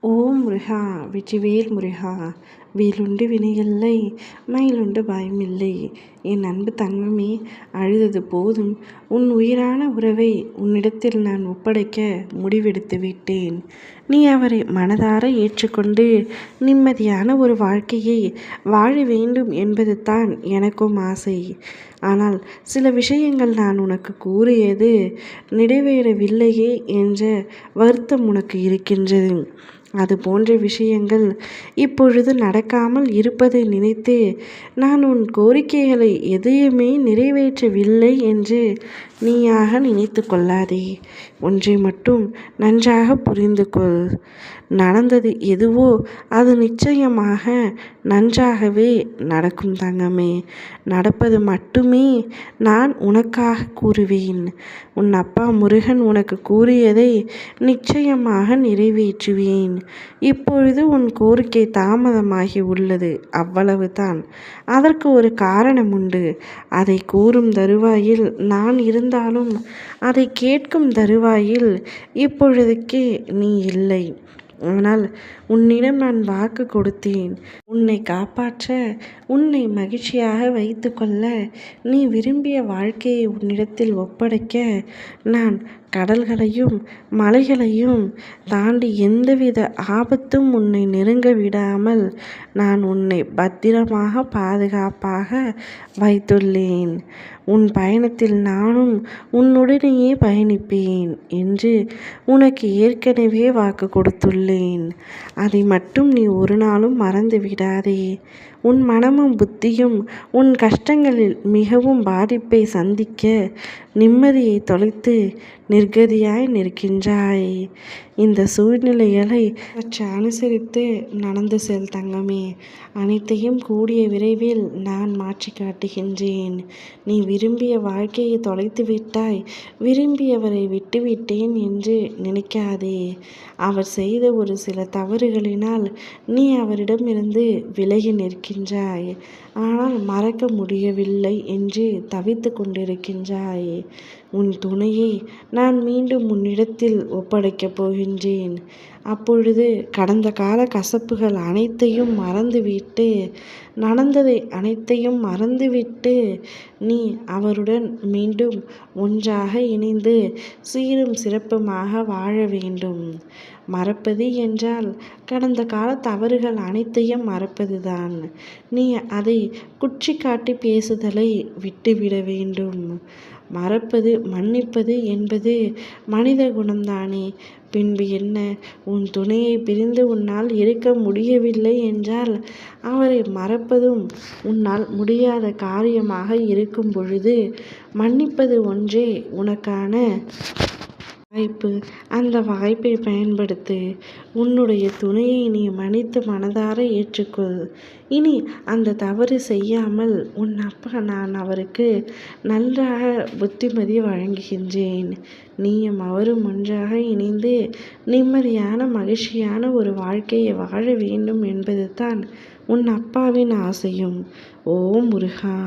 ஓம் முருகா வெற்றிவேல் முருகா வேலுண்டு வினையில்லை மயிலுண்டு பயமில்லை. என் அன்பு தங்கமே, அழுதது போதும். உன் உயிரான உறவை உன்னிடத்தில் நான் ஒப்படைக்க முடிவெடுத்து விட்டேன். நீ அவரை மனதார ஏற்றுக்கொண்டு நிம்மதியான ஒரு வாழ்க்கையை வாழ வேண்டும் என்பது தான் எனக்கும் ஆசை. ஆனால் சில விஷயங்கள் நான் உனக்கு கூறியது நிறைவேறவில்லையே என்ற வருத்தம் உனக்கு இருக்கின்றது. அது போன்ற விஷயங்கள் இப்பொழுது நடக்காமல் இருப்பதை நினைத்து நான் உன் கோரிக்கைகளை எதையுமே நிறைவேற்றவில்லை என்று நீயாக நினைத்து கொள்ளாதே. ஒன்றை மட்டும் நன்றாக புரிந்து கொள். நடந்தது எதுவோ அது நிச்சயமாக நன்றாகவே நடக்கும் தங்கமே. நடப்பது மட்டுமே நான் உனக்காக கூறுவேன். உன் அப்பா முருகன் உனக்கு கூறியதை நிச்சயமாக நிறைவேற்றுவேன். இப்பொழுது உன் கோரிக்கை தாமதமாகி உள்ளது, அவ்வளவுதான். அதற்கு ஒரு காரணம் உண்டு. அதை கூறும் தருவாயில் நான் இருந்தாலும் அதை கேட்கும் தருவாயில் இப்பொழுதுக்கு நீ இல்லை. ஆனால் உன்னிடம் நான் வாக்கு கொடுத்தேன். உன்னை காப்பாற்ற, உன்னை மகிழ்ச்சியாக வைத்து கொள்ள, நீ விரும்பிய வாழ்க்கையை உன்னிடத்தில் ஒப்படைக்க நான் கடல்களையும் மலைகளையும் தாண்டி எந்தவித ஆபத்தும் உன்னை நெருங்க விடாமல் நான் உன்னை பத்திரமாக பாதுகாப்பாக வைத்துள்ளேன். உன் பயணத்தில் நானும் உன்னுடனேயே பயணிப்பேன் என்று உனக்கு ஏற்கனவே வாக்கு கொடுத்துள்ளேன். அதை மட்டும் நீ ஒரு நாளும் மறந்து விடாதே. உன் மனமும் புத்தியும் உன் கஷ்டங்களில் மிகவும் பாதிப்பை சந்திக்க நிம்மதியை தொலைத்து நிர்கதியாய் நிற்கின்றாய். இந்த சூழ்நிலைகளை சற்று அனுசரித்து நடந்து செல் தங்கமே. அனைத்தையும் கூடிய விரைவில் நான் மாற்றி காட்டுகின்றேன். நீ விரும்பிய வாழ்க்கையை தொலைத்து விட்டாய், விரும்பியவரை விட்டுவிட்டேன் என்று நினைக்காதே. அவர் செய்த ஒரு சில தவறுகளினால் நீ அவரிடமிருந்து விலகி நிற்கின்றாய். ஆனால் மறக்க முடியவில்லை என்று தவித்து கொண்டிருக்கின்றாய். உன் துணையை நான் மீண்டும் உன்னிடத்தில் ஒப்படைக்கப் போகின்றேன். அப்பொழுது கடந்த கால கசப்புகள் அனைத்தையும் மறந்துவிட்டு, நடந்ததை அனைத்தையும் மறந்துவிட்டு நீ அவருடன் மீண்டும் ஒன்றாக இணைந்து சீரும் சிறப்புமாக வாழ வேண்டும். மறப்பது என்றால் கடந்த கால தவறுகள் அனைத்தையும் மறப்பதுதான். நீ அதை குற்றி காட்டி பேசுதலை விட்டுவிட வேண்டும். மறப்பது, மன்னிப்பது என்பது மனித குணம்தானே. பின்பு என்ன? உன் துணையை பிரிந்து உன்னால் இருக்க முடியவில்லை என்றால் அவரை மறப்பதும் உன்னால் முடியாத காரியமாக இருக்கும் பொழுது மன்னிப்பது ஒன்றே உனக்கான வாய்ப்பு. அந்த வாய்ப்பை பயன்படுத்து. உன்னுடைய துணையை நீ மன்னித்து மனதார ஏற்றுக்கொள். இனி அந்த தவறு செய்யாமல் உன் அப்பா நான் அவருக்கு நன்றாக புத்திமதி வழங்குகின்றேன். நீயும் அவரும் ஒன்றாக இணைந்து நிம்மதியான மகிழ்ச்சியான ஒரு வாழ்க்கையை வாழ வேண்டும் என்பது தான் உன் அப்பாவின் ஆசையும். ஓம் முருகா.